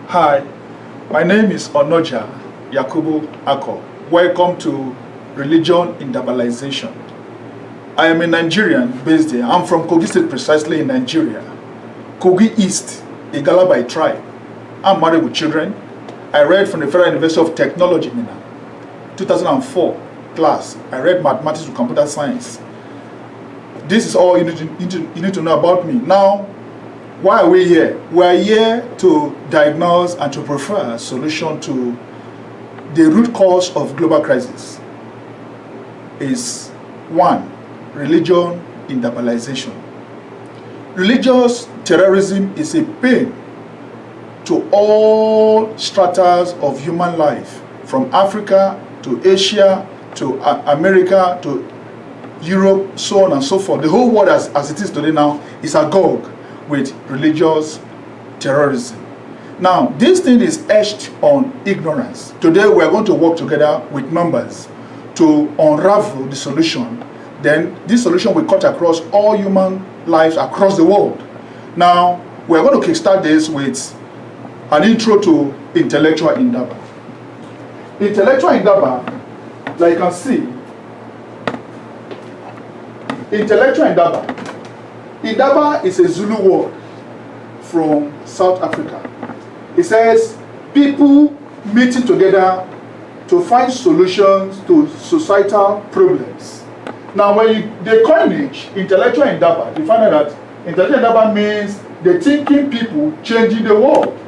Hi, my name is Onoja Yakubu Ako. Welcome to Religion in Dabalization. I am a Nigerian based there. I'm from Kogi State, precisely in Nigeria. Kogi East, Igala by tribe. I'm married with children. I read from the Federal University of Technology, Minna. 2004 class. I read mathematics with computer science. This is all you need to know about me. Now, why are we here? We are here to diagnose and to prefer a solution to the root cause of global crisis. Is one, religion in dabalization. Religious terrorism is a pain to all stratas of human life, from Africa to Asia to America to Europe, so on and so forth. The whole world as it is today now is agog with religious terrorism. Now, this thing is etched on ignorance. Today, we are going to work together with numbers to unravel the solution. Then, this solution will cut across all human lives across the world. Now, we are going to kickstart this with an intro to intellectual indaba. Intellectual indaba, like you can see, intellectual indaba. Indaba is a Zulu word from South Africa. It says people meeting together to find solutions to societal problems. Now, when the coinage intellectual indaba, you find out that intellectual indaba means the thinking people changing the world.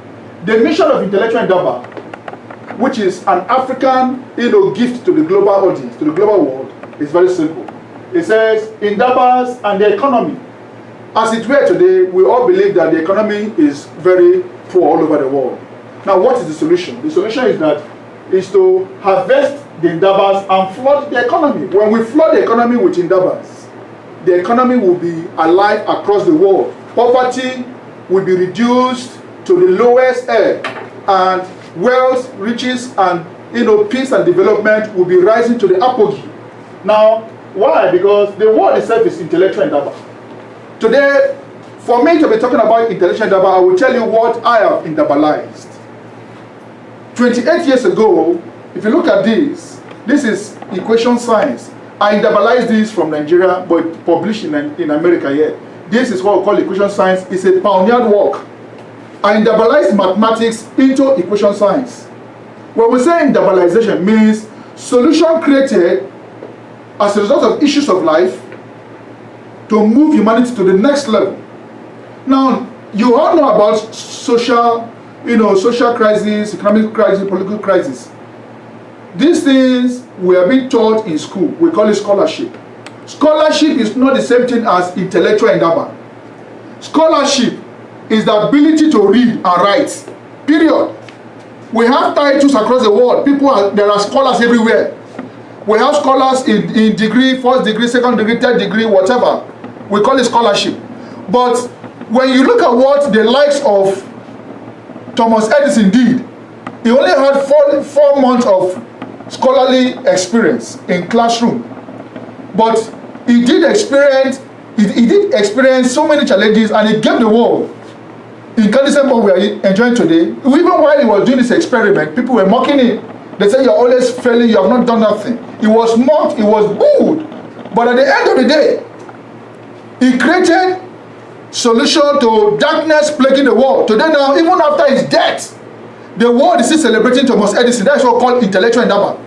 The mission of intellectual indaba, which is an African gift to the global audience, to the global world, is very simple. It says indabas and the economy. As it were today, we all believe that the economy is very poor all over the world. Now, what is the solution? The solution is to harvest the indabas and flood the economy. When we flood the economy with indabas, the economy will be alive across the world. Poverty will be reduced to the lowest ebb, and wealth, riches, and peace and development will be rising to the apogee. Now, why? Because the world itself is intellectual indaba. Today, for me to be talking about intellectual indaba, I will tell you what I have indabalized. 28 years ago, if you look at this is equation science. I indabalized this from Nigeria, but published in America here. This is what we call equation science. It's a pioneered work. I indabalized mathematics into equation science. When we say indabalization, means solution created as a result of issues of life to move humanity to the next level. Now, you all know about social crisis, economic crisis, political crisis. These things we are being taught in school. We call it scholarship. Scholarship is not the same thing as intellectual indaba. Scholarship is the ability to read and write. Period. We have titles across the world. There are scholars everywhere. We have scholars in degree, first degree, second degree, third degree, whatever. We call it scholarship. But when you look at what the likes of Thomas Edison did, he only had four months of scholarly experience in classroom. But he did experience so many challenges, and he gave the world incandescent bulb we are enjoying today. Even while he was doing this experiment, people were mocking him. They said, "You're always failing, you have not done nothing." He was mocked, he was booed. But at the end of the day, he created solution to darkness plaguing the world. Today now, even after his death, the world is still celebrating Thomas Edison. That's what we call intellectual indaba.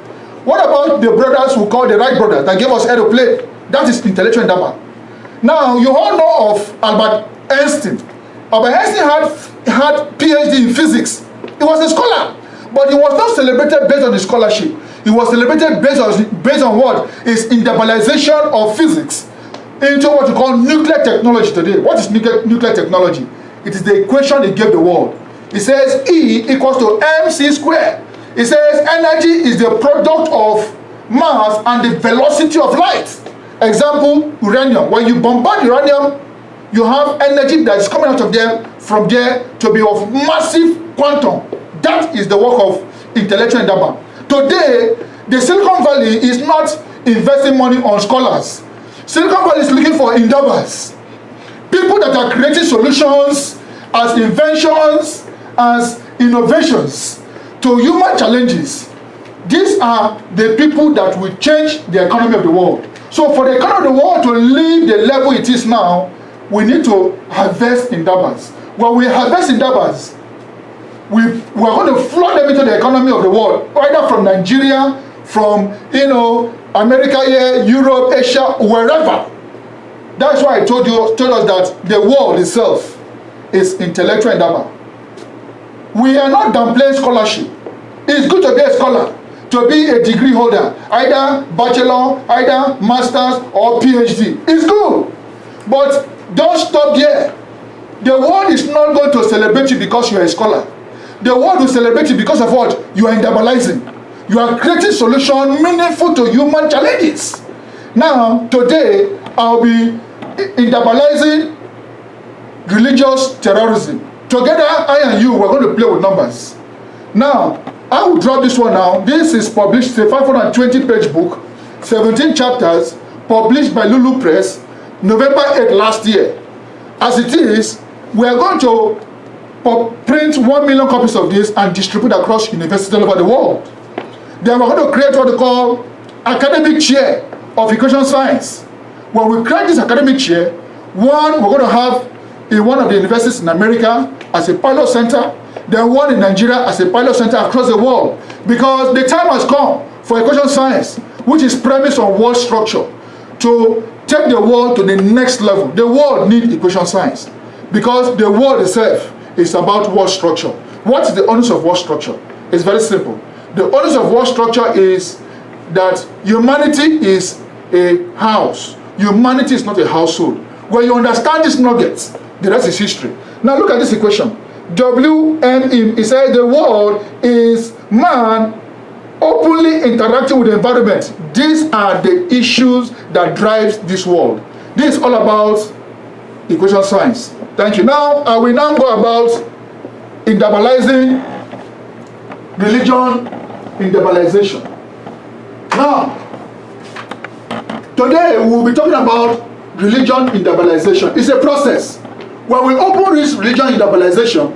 What about the brothers who call the Wright brothers that gave us aeroplane? That is intellectual indaba. Now, you all know of Albert Einstein. Albert Einstein had PhD in physics. He was a scholar, but he was not celebrated based on his scholarship. He was celebrated based on what? His indabalization of physics into what we call nuclear technology today. What is nuclear technology? It is the equation he gave the world. It says E equals to mc squared. It says energy is the product of mass and the velocity of light. Example, uranium. When you bombard uranium, you have energy that is coming out of there from there to be of massive quantum. That is the work of intellectual indaba. Today, the Silicon Valley is not investing money on scholars. Silicon Valley is looking for indabas. People that are creating solutions as inventions, as innovations to human challenges, these are the people that will change the economy of the world. So for the economy of the world to leave the level it is now, we need to harvest indabas. When we harvest indabas, we are going to flood them into the economy of the world, either from Nigeria, from America here, Europe, Asia, wherever. That's why I told us that the world itself is intellectual indaba. We are not downplaying scholarship. It's good to be a scholar, to be a degree holder, either bachelor, either master's or PhD. It's good, but don't stop there. The world is not going to celebrate you because you are a scholar. The world will celebrate you because of what? You are indabalizing. You are creating solutions meaningful to human challenges. Now, today, I'll be indabalizing religious terrorism. Together, I and you, we're going to play with numbers. Now, I will drop this one now. This is published, it's a 520-page book, 17 chapters, published by Lulu Press, November 8 last year. As it is, we are going to print 1 million copies of this and distribute across universities all over the world. Then we're going to create what they call academic chair of equation science. When we create this academic chair, one we're going to have in one of the universities in America as a pilot center, then one in Nigeria as a pilot center across the world. Because the time has come for equation science, which is premised on world structure, to take the world to the next level. The world needs equation science because the world itself is about world structure. What is the onus of world structure? It's very simple. The onus of world structure is that humanity is a house. Humanity is not a household. When you understand these nuggets, the rest is history. Now look at this equation. WME, it says the world is man openly interacting with the environment. These are the issues that drives this world. This is all about equation science. Thank you. Now, I will now go about indabalizing religion, indabalization. Now, today we will be talking about religion indabalization. It's a process. When we open this religion indabalization,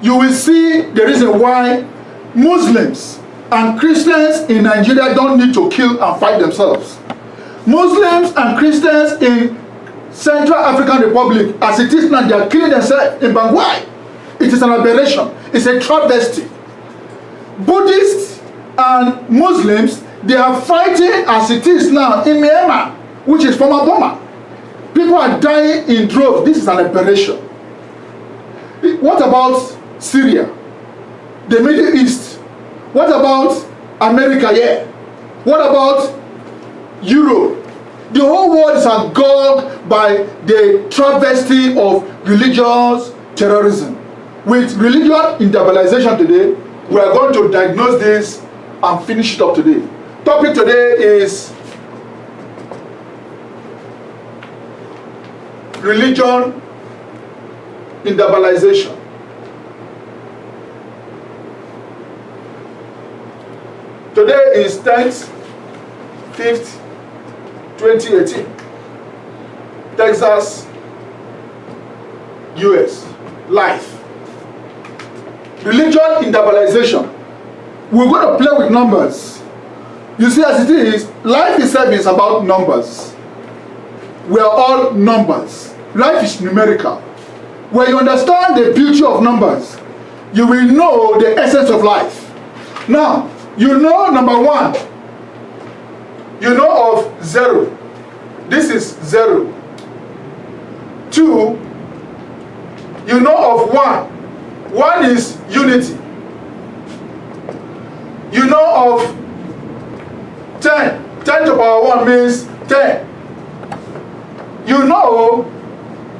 you will see the reason why Muslims and Christians in Nigeria don't need to kill and fight themselves. Muslims and Christians in Central African Republic, as it is now, they are killing themselves in Bangui. It is an aberration. It's a travesty. Buddhists and Muslims, they are fighting as it is now in Myanmar, which is former Burma. People are dying in droves. This is an aberration. What about Syria? The Middle East? What about America here? What about Europe? The whole world is agog by the travesty of religious terrorism. With religion indabalization today, we are going to diagnose this and finish it up today. Topic today is religion indabalization. Today is 10th, 5th, 2018. Texas, US, life. Religion indabalization. We're going to play with numbers. You see, as it is, life itself is about numbers. We are all numbers. Life is numerical. When you understand the beauty of numbers, you will know the essence of life. Now, you know number one. You know of 0. This is 0. 2. You know of 1. 1 is unity. You know of 10. 10 to the power 1 means 10. You know,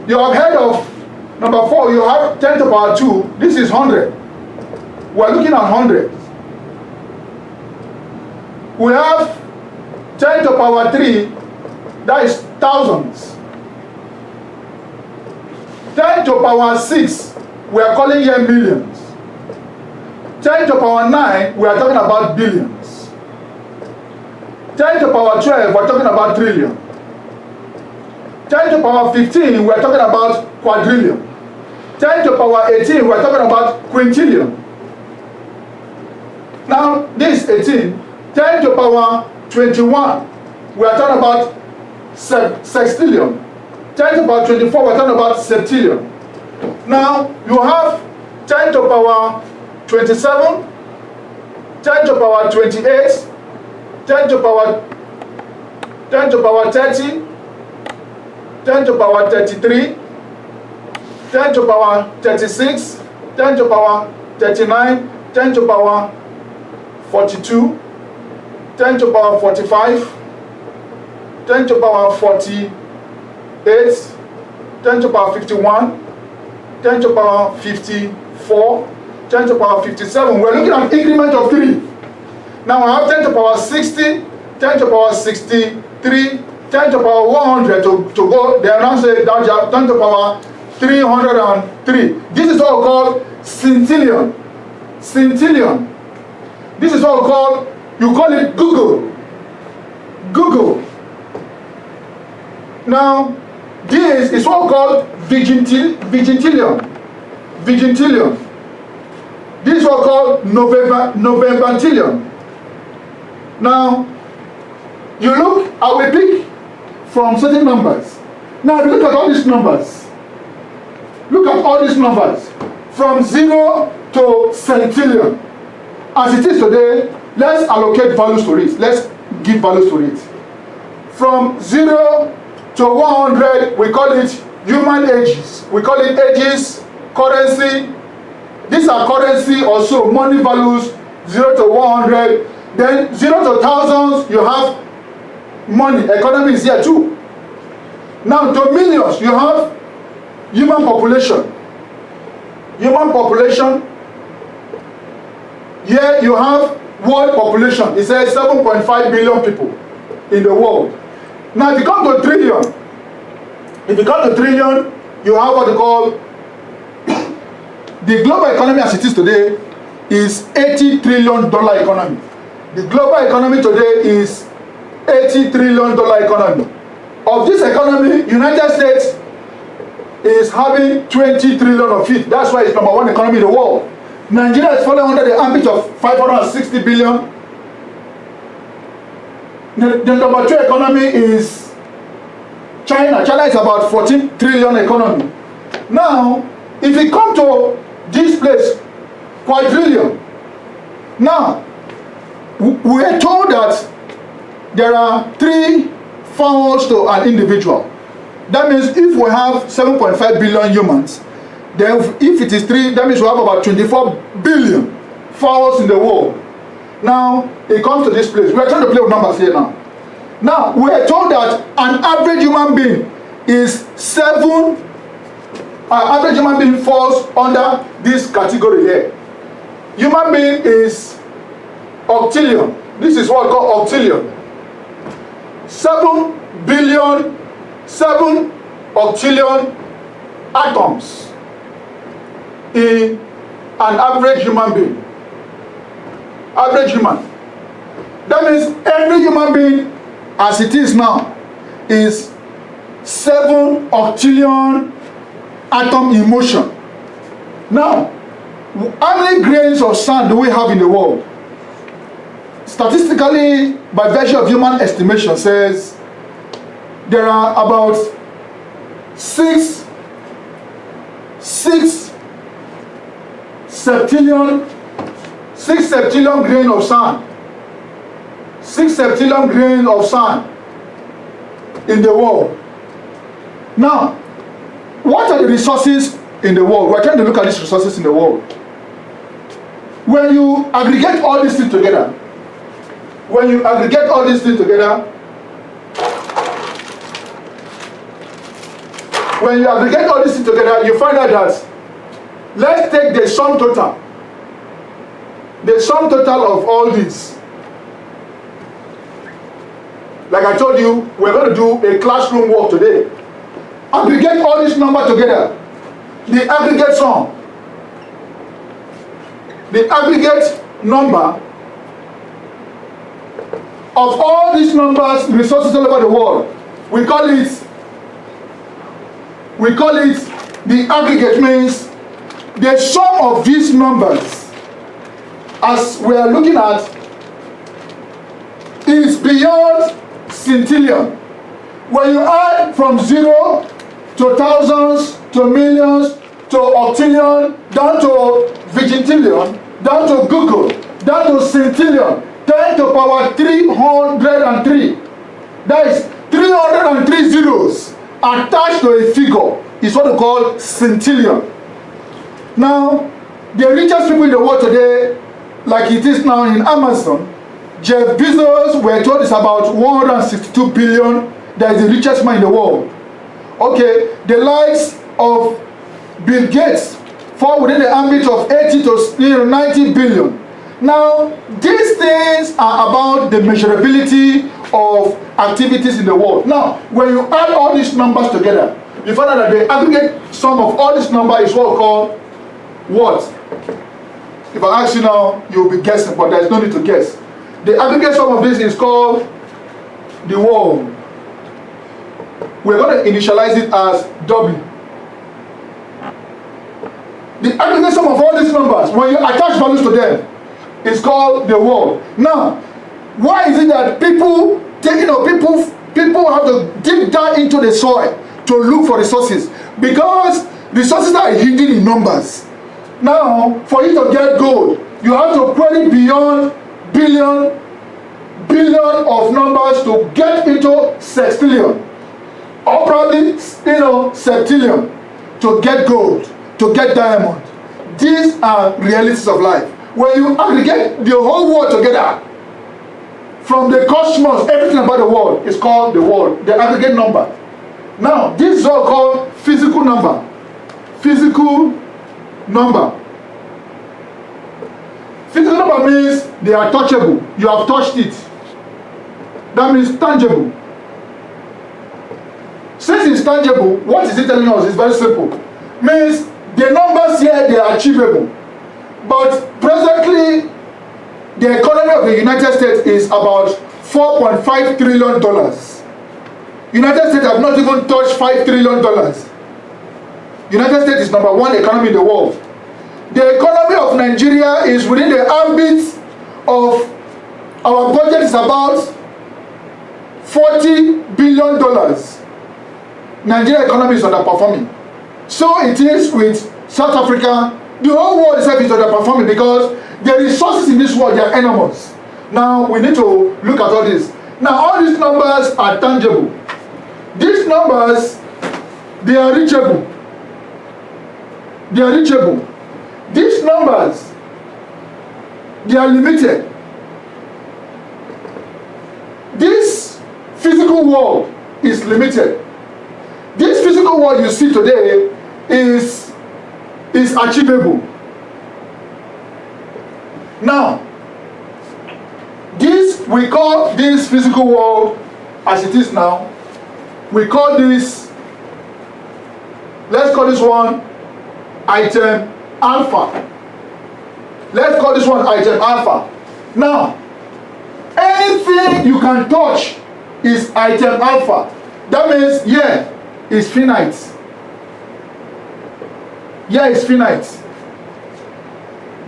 you have heard of number 4, you have 10 to the power 2. This is 100. We're looking at 100. We have 10 to the power 3, that is thousands. 10 to the power 6, we are calling here millions. 10 to the power 9, we are talking about billions. 10 to the power 12, we are talking about trillion. 10 to the power 15, we are talking about quadrillion. 10 to power 18, we're talking about quintillion. Now, this 18, 10 to power 21, we are talking about sextillion. 10 to power 24, we're talking about septillion. Now, you have 10 to power 27, 10 to power 28, 10 to power 30, 10 to power 33, 10 to power 36, 10 to power 39, 10 to power 42, 10 to power 45, 10 to power 48, 10 to power 51, 10 to power 54, 10 to power 57. We're looking at increment of 3. Now I have 10 to power 60, 10 to power 63, 10 to power 100 to go. They are now saying 10 to power 303. This is what we call centillion. Centillion. This is what we call, you call it Google. Google. Now, this is what we call vigintillion. Vigintillion. This is what we call Novembertillion. Now, you look, I will pick from certain numbers. Now, if you look at all these numbers, look at all these numbers from 0 to centillion. As it is today, let's allocate values to it. Let's give values to it. From 0 to 100, we call it human ages. We call it ages, currency. These are currency also, money values, 0 to 100. Then 0 to thousands, you have money. Economy is here too. Now to millions, you have human population. Human population. Here you have world population. It says 7.5 billion people in the world. Now if you come to trillion, you have what they call the global economy as it is today is $80 trillion economy. The global economy today is $80 trillion economy. Of this economy, United States is having 20 trillion of it. That's why it's #1 economy in the world. Nigeria is falling under the ambit of 560 billion. The #2 economy is China. China is about 14 trillion economy. Now, if you come to this place, quadrillion. Now, we are told that there are 3 fowls to an individual. That means if we have 7.5 billion humans, then if it is 3, that means we have about 24 billion fowls in the world. Now, it comes to this place. We are trying to play with numbers here now. Now, we are told that an average human being is 7. Average human being falls under this category here. Human being is octillion. This is what we call octillion. 7 octillion atoms in an average human being. Average human. That means every human being as it is now is 7 octillion atom in motion. Now, how many grains of sand do we have in the world? Statistically, by virtue of human estimation, says there are about 6 septillion grain of sand. 6 septillion grains of sand in the world. Now, what are the resources in the world? We're trying to look at these resources in the world. When you aggregate all these things together, you find out that, let's take the sum total. The sum total of all this. Like I told you, we're going to do a classroom work today. Aggregate all this number together. The aggregate sum. The aggregate number of all these numbers, resources all over the world. We call it the the aggregate means the sum of these numbers, as we are looking at, is beyond centillion. When you add from 0 to thousands to millions to octillion, down to vigintillion, down to Google, down to centillion, 10 to power 303. That is 303 zeros attached to a figure is what we call centillion. Now, the richest people in the world today, like it is now in Amazon, Jeff Bezos, we're told, is about 162 billion. That is the richest man in the world. Okay, the likes of Bill Gates fall within the ambit of 80 to 90 billion. Now, these things are about the measurability of activities in the world. Now, when you add all these numbers together, you find out that the aggregate sum of all these numbers is what we call what? If I ask you now, you'll be guessing, but there's no need to guess. The aggregate sum of this is called the world. We're going to initialize it as W. The aggregate sum of all these numbers, when you attach values to them, is called the world. Now, why is it that people have to dig down into the soil to look for resources? Because resources are hidden in numbers. Now, for you to get gold, you have to query beyond billion of numbers to get into sextillion, or probably septillion, to get gold, to get diamond. These are realities of life. When you aggregate the whole world together, from the cosmos, everything about the world is called the world, the aggregate number. Now, this is all called physical number. Physical number. Physical number means they are touchable. You have touched it. That means tangible. Since it's tangible, what is it telling us? It's very simple. Means the numbers here, they are achievable. But presently, the economy of the United States is about $4.5 trillion. United States have not even touched $5 trillion. United States is number one economy in the world. The economy of Nigeria is within the ambit of our budget is about $40 billion. Nigeria economy is underperforming. So it is with South Africa. The whole world itself is underperforming because the resources in this world, they are enormous. Now we need to look at all this. Now all these numbers are tangible. These numbers, they are reachable. They are reachable. These numbers, they are limited. This physical world is limited. This physical world you see today is achievable. Now, we call this physical world as it is now, we call this, let's call this one item alpha. Let's call this one item alpha. Now, anything you can touch is item alpha. That means here is finite. Here is finite.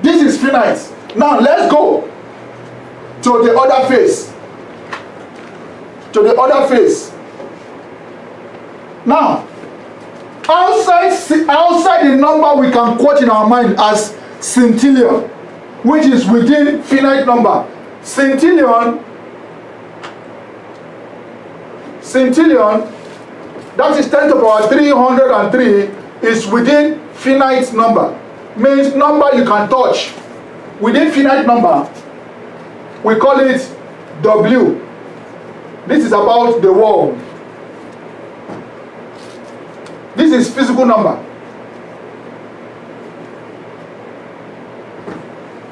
This is finite. Now let's go to the other face. To the other face. Now, outside the number we can quote in our mind as centillion, which is within finite number. Centillion, that is 10 to the power 303, is within finite number. Means number you can touch. Within finite number, we call it W. This is about the world. This is physical number.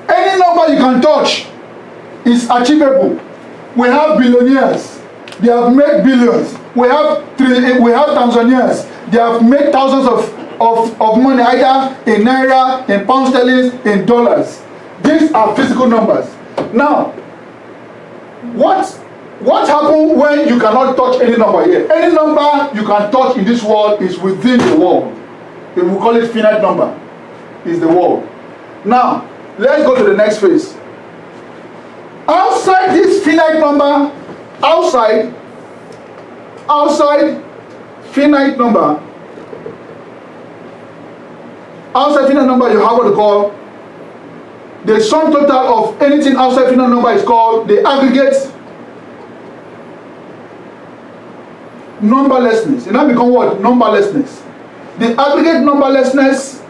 Any number you can touch is achievable. We have billionaires. They have made billions. We have Tanzanians. They have made thousands of money, either in naira, in pound sterling, in dollars. These are physical numbers. Now, what happens when you cannot touch any number here? Any number you can touch in this world is within the world. we call it finite number, is the world. Now, let's go to the next phase. Outside this finite number, outside finite number, you have what you call the sum total of anything outside finite number is called the aggregate numberlessness. It now become what? Numberlessness. The aggregate numberlessness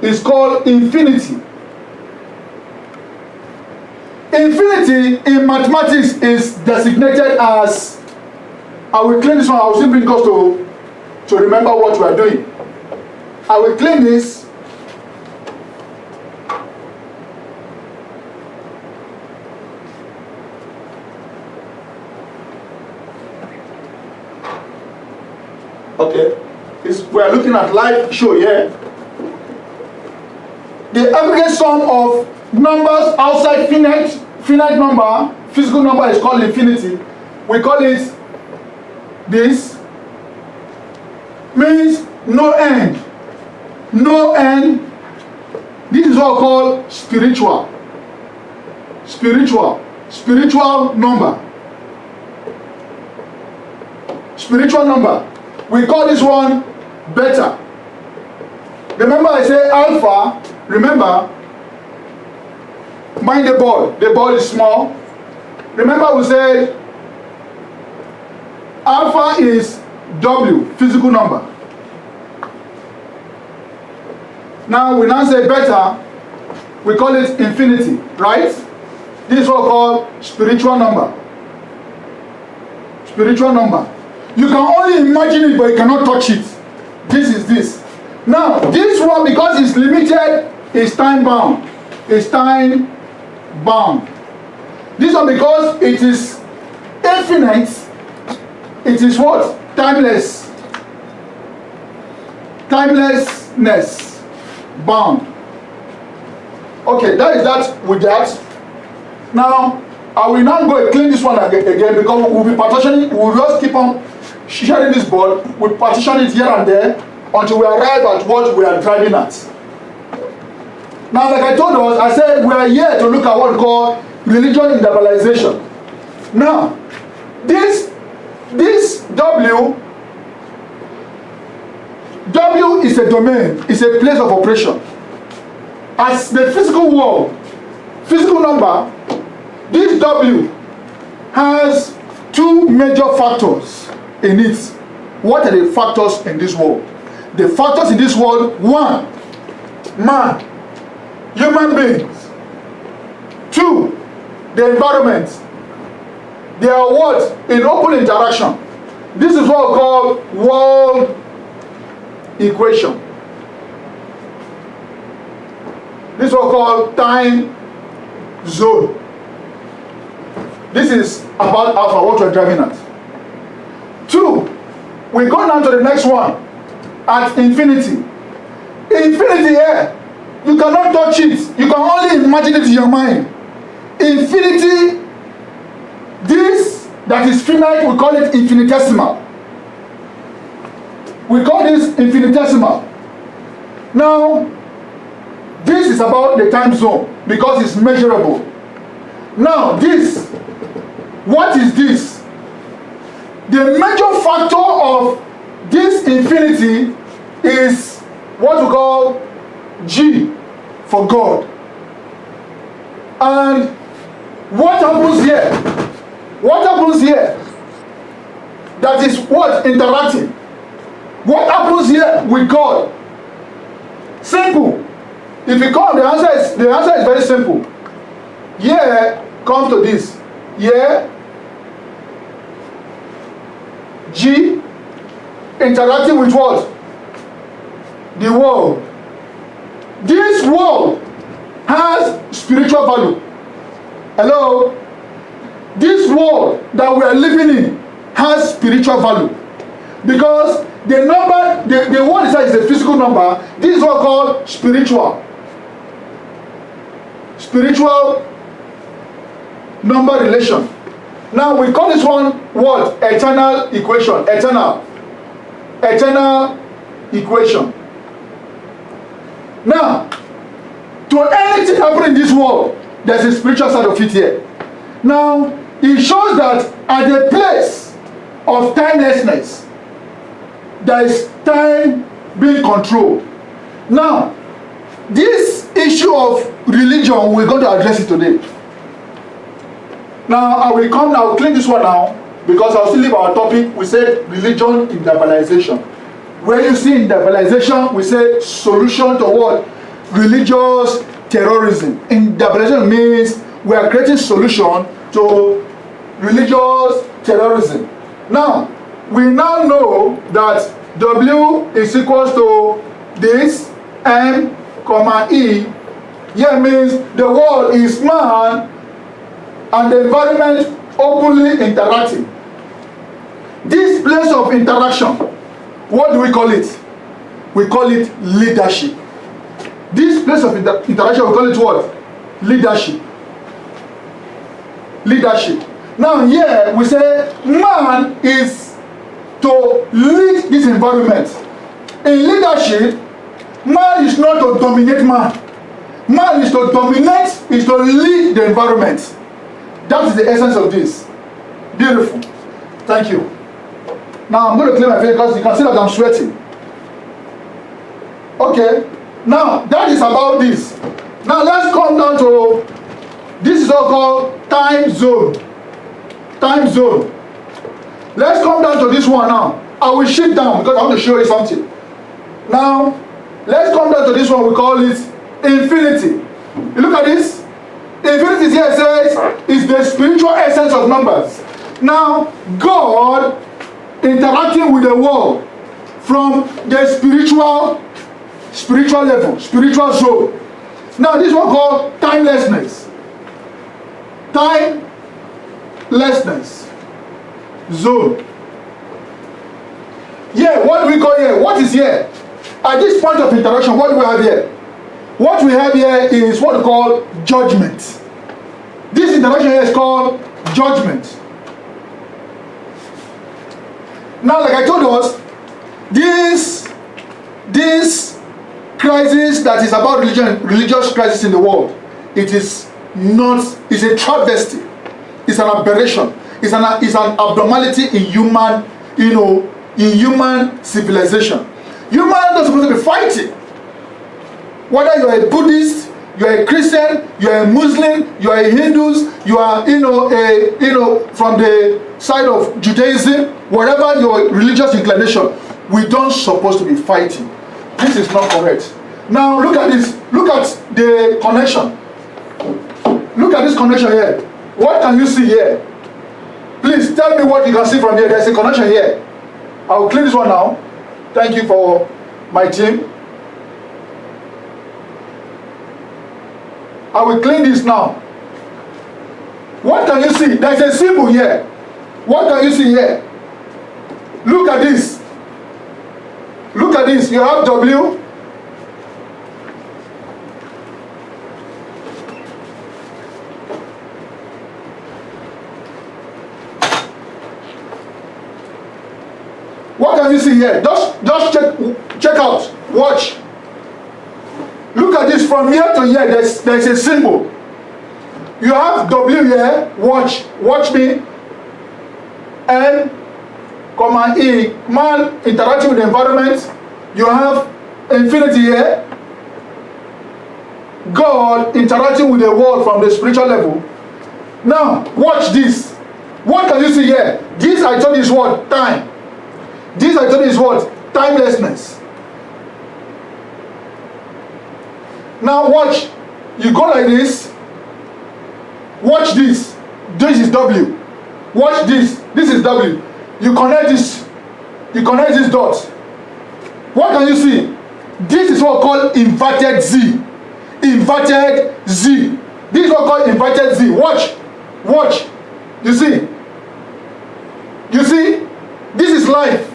is called infinity. Infinity in mathematics is designated as, I will clean this one, I will simply because to remember what we are doing. I will clean this. Okay, we are looking at live show here. The aggregate sum of numbers outside finite number, physical number is called infinity. We call it this. Means no end. No end. This is what we call spiritual number. Spiritual number. We call this one beta. Remember I say alpha, remember, mind the ball is small. Remember we said alpha is W, physical number. Now we now say beta, we call it infinity, right? This is what we call spiritual number. Spiritual number. You can only imagine it, but you cannot touch it. This is this. Now, this one, because it's limited, is time bound. It's time bound. This one, because it is infinite, it is what? Timeless. Timelessness. Bound. Okay, that is that with that. Now, I will now go and clean this one again because we'll be partitioning, we'll just keep on sharing this board, we'll partition it here and there until we arrive at what we are driving at. Now, like I told us, I said we are here to look at what we call religion individualization. Now, this W is a domain, it's a place of operation. As the physical world, physical number, this W has two major factors in it. What are the factors in this world? The factors in this world: one, man, human beings. Two, the environment. They are what? In open interaction. This is what we call world equation. This is what we call time zone. This is about alpha, what we're driving at. Two, we go down to the next one, at infinity. Infinity here, you cannot touch it. You can only imagine it in your mind. Infinity, this that is finite, we call it infinitesimal. We call this infinitesimal. Now, this is about the time zone because it's measurable. Now, this, what is this? The major factor of this infinity is what we call G for God. And what happens here? What happens here? That is what? Interacting. What happens here with God? Simple. If you come, the answer is very simple. Here comes to this. Here, G interacting with what? The world. This world has spiritual value. Hello? This world that we are living in has spiritual value. Because the number, the word itself is a physical number. This is what we call spiritual. Spiritual number relation. Now we call this one what? Eternal equation. Eternal equation. Now, to anything happening in this world, there's a spiritual side of it here. Now, it shows that at the place of timelessness, there is time being controlled. Now, this issue of religion, we're going to address it today. Now, I will clean this one now, because I'll still leave our topic. We said religion in diabolization. When you see in diabolization, we say solution to what? Religious terrorism. In diabolization means we are creating solution to religious terrorism. Now, we now know that W is equals to this, M, comma, E. Here means the world is man and the environment openly interacting. This place of interaction, what do we call it? We call it leadership. This place of interaction, we call it what? Leadership. Leadership. Now here we say man is to lead this environment. In leadership, man is not to dominate man. Man is to dominate, is to lead the environment. That is the essence of this. Beautiful. Thank you. Now I'm going to clear my face because you can see that I'm sweating. Okay. Now that is about this. Now let's come down to, this is all called time zone. Time zone. Let's come down to this one now. I will shift down because I want to show you something. Now let's come down to this one. We call it infinity. You look at this. Infinity here says is the spiritual essence of numbers. Now God interacting with the world from the spiritual level, spiritual zone. Now this one called timelessness. Timelessness zone. Yeah, what do we call here? What is here? At this point of interaction, what do we have here? What we have here is what we call judgment. This interaction here is called judgment. Now, like I told us, this crisis that is about religious crisis in the world, it is not, it's a travesty, it's an aberration, it's an abnormality in human, in human civilization. Humans are not supposed to be fighting. Whether you are a Buddhist, you are a Christian, you are a Muslim, you are a Hindus, you are from the side of Judaism, whatever your religious inclination, we don't supposed to be fighting. This is not correct. Now look at this. Look at the connection. Look at this connection here. What can you see here? Please tell me what you can see from here. There's a connection here. I will clean this one now. Thank you for my team. I will clean this now. What can you see? There's a symbol here. What can you see here? Look at this. Look at this. You have W. What can you see here? Just check out. Watch. Look at this from here to here. There's a symbol. You have W here. Watch me. N, comma E. Man interacting with the environment. You have infinity here. God interacting with the world from the spiritual level. Now watch this. What can you see here? This I told you is what? Time. This I told you is what? Timelessness. Now watch. You go like this. Watch this. This is W. Watch this. This is W. You connect this. You connect this dot. What can you see? This is what called inverted Z. Inverted Z. This is what called inverted Z. Watch. Watch. You see? You see? This is life.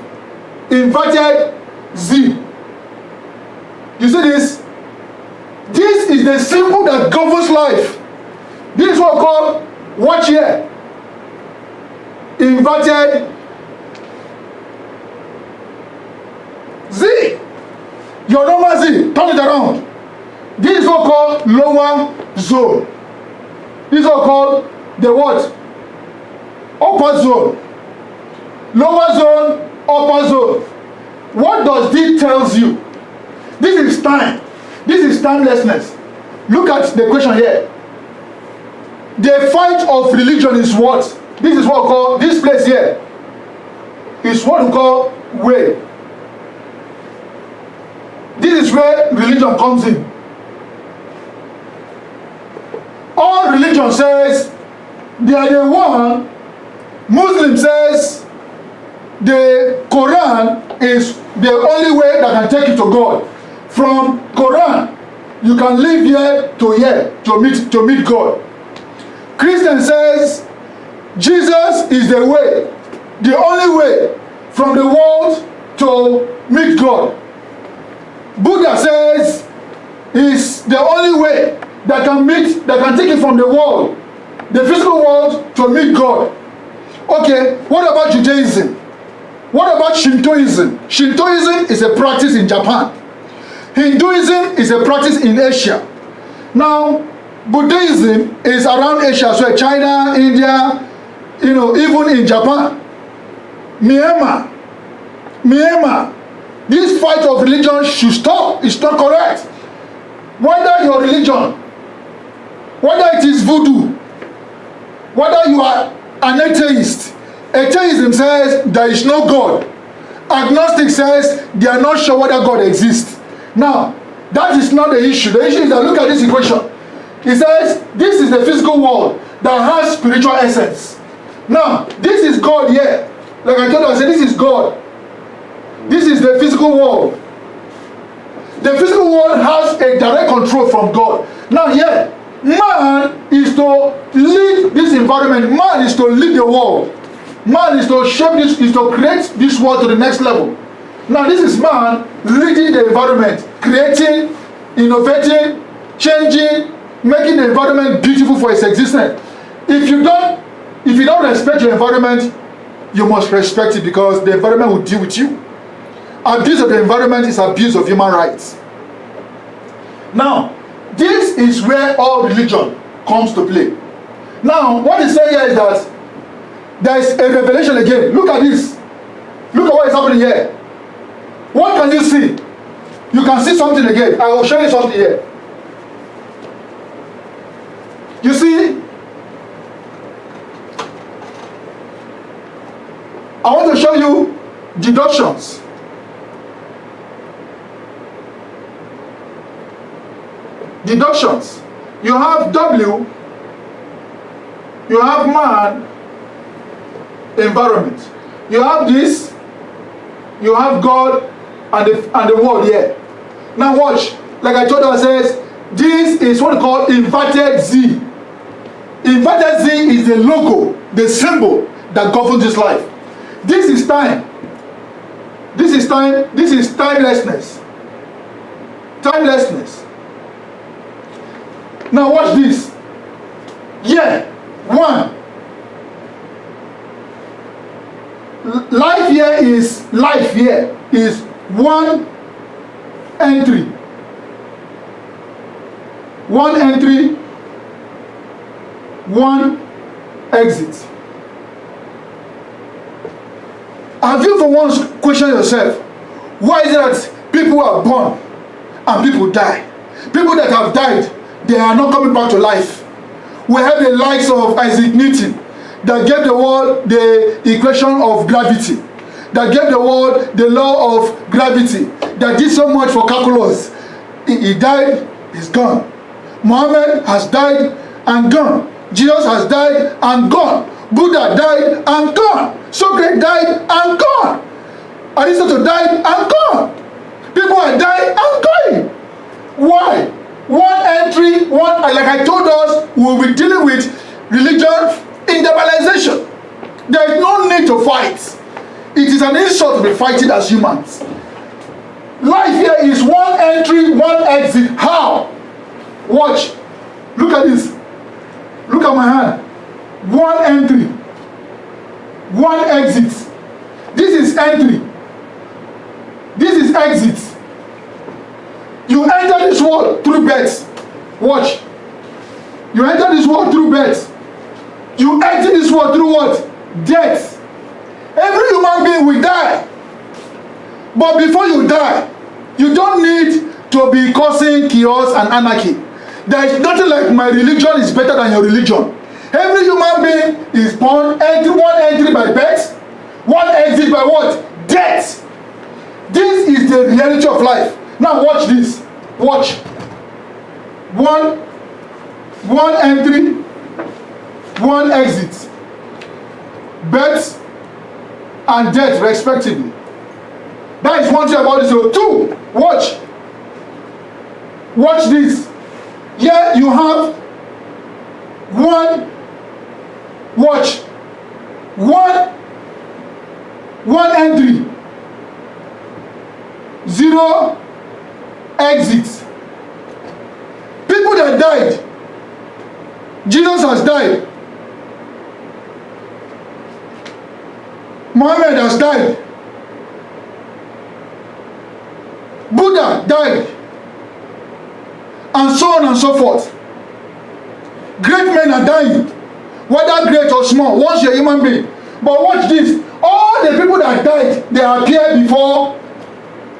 Inverted Z. You see this? This is the symbol that governs life. This is what we call, watch here, inverted Z. Your normal Z, turn it around. This is what called lower zone. This is what called the what? Upper zone. Lower zone, upper zone. What does this tells you? This is time. This is timelessness. Look at the question here. The fight of religion is what? This is what we call, this place here is what we call way. This is where religion comes in. All religion says they are the one. Muslim says the Quran is the only way that can take you to God. From Quran, you can live here to meet God. Christian says Jesus is the way, the only way from the world to meet God. Buddha says is the only way that can take you from the world, the physical world, to meet God. Okay, what about Judaism? What about Shintoism? Shintoism is a practice in Japan. Hinduism is a practice in Asia. Now, Buddhism is around Asia, so China, India, even in Japan. Myanmar. This fight of religion should stop. It's not correct. Whether your religion, whether it is voodoo, whether you are an atheist, atheism says there is no God. Agnostic says they are not sure whether God exists. Now, that is not the issue. The issue is that look at this equation. It says this is the physical world that has spiritual essence. Now, this is God here. Like I told you, I said this is God. This is the physical world. The physical world has a direct control from God. Now here, man is to lead this environment. Man is to lead the world. Man is to shape this, is to create this world to the next level. Now this is man leading the environment, creating, innovating, changing, making the environment beautiful for its existence. If you don't respect your environment, you must respect it, because the environment will deal with you. Abuse of the environment is abuse of human rights. Now, this is where all religion comes to play. Now, what is saying here is that there is a revelation again. Look at this. Look at what is happening here. What can you see? You can see something again. I will show you something here. You see, I want to show you deductions. Deductions. You have W, you have man, environment. You have this, you have God, and the world here. Now watch. Like I told you, I says, this is what we call inverted Z. Inverted Z is the logo, the symbol that governs this life. This is time. This is time. This is timelessness. Timelessness. Now watch this. Yeah, one. Life here is one entry. One entry, one exit. Have you for once questioned yourself, why is it that people are born and people die? People that have died, they are not coming back to life. We have the likes of Isaac Newton that gave the world the equation of gravity, that gave the world the law of gravity, that did so much for calculus. He died, he's gone. Muhammad has died and gone. Jesus has died and gone. Buddha died and gone. Socrates died and gone. Aristotle died and gone. People are dying and going. Why? One entry, like I told us, we will be dealing with religion individualization. There is no need to fight. It is an insult to be fighting as humans. Life here is one entry, one exit. How? Watch. Look at this. Look at my hand. One entry, one exit. This is entry. This is exit. You enter this world through birth. Watch. You enter this world through birth. You exit this world through what? Death. Every human being will die. But before you die, you don't need to be causing chaos and anarchy. There is nothing like my religion is better than your religion. Every human being is born, one entry by birth, one exit by what? Death. This is the reality of life. Now watch this. Watch. One entry, one exit. Birth and death respectively. That is one thing about this. So two, watch. Watch this. Here you have one, watch, one entry, zero exits. People that died, Jesus has died, Muhammad has died, Buddha died, and so on and so forth. Great men are dying, whether great or small, once you're a human being. But watch this. All the people that died, they appear before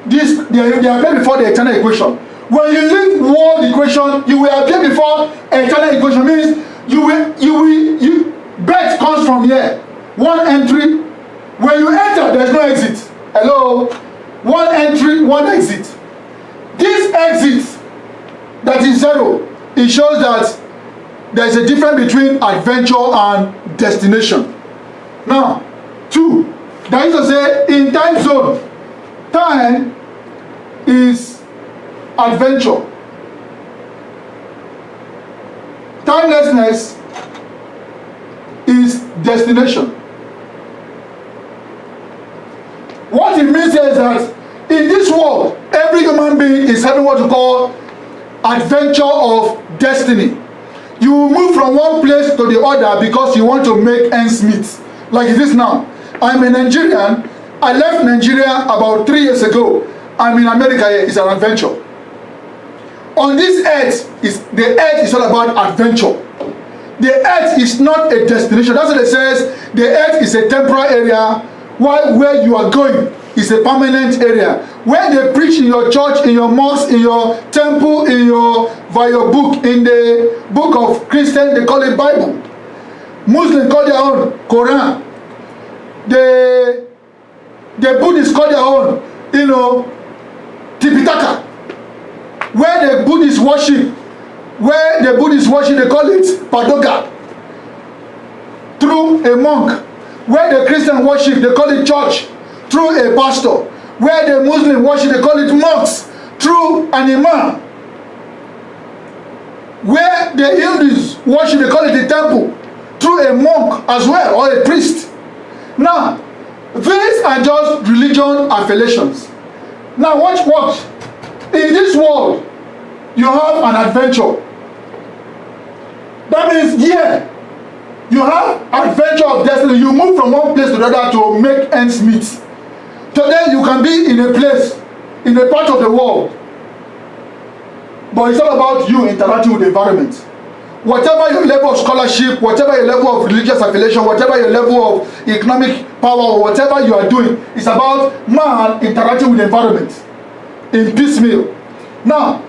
this, they appear before the eternal equation. When you leave world equation, you will appear before eternal equation. Means birth comes from here. One entry. When you enter, there's no exit. Hello? One entry, one exit. This exit that is zero, it shows that there is a difference between adventure and destination. Now, two, that is to say, in time zone, time is adventure. Timelessness is destination. What it means is that in this world, every human being is having what we call adventure of destiny. You move from one place to the other because you want to make ends meet. Like it is now. I'm a Nigerian. I left Nigeria about 3 years ago. I'm in America here. It's an adventure. On this earth, the earth is all about adventure. The earth is not a destination. That's what it says. The earth is a temporal area, while where you are going is a permanent area. When they preach in your church, in your mosque, in your temple, by your book, in the book of Christian, they call it Bible. Muslims call their own Quran. The Buddhists call their own, Tipitaka. Where the Buddhists worship, they call it Padoga. Through a monk. Where the Christian worship, they call it church. Through a pastor. Where the Muslim worship, they call it monks. Through an imam. Where the Hindus worship, they call it a temple. Through a monk as well, or a priest. Now, these are just religion affiliations. Now watch. In this world, you have an adventure. That means, you have adventure of destiny. You move from one place to the other to make ends meet. Today you can be in a place, in a part of the world, but it's all about you interacting with the environment. Whatever your level of scholarship, whatever your level of religious affiliation, whatever your level of economic power, or whatever you are doing, it's about man interacting with the environment in piecemeal. Now,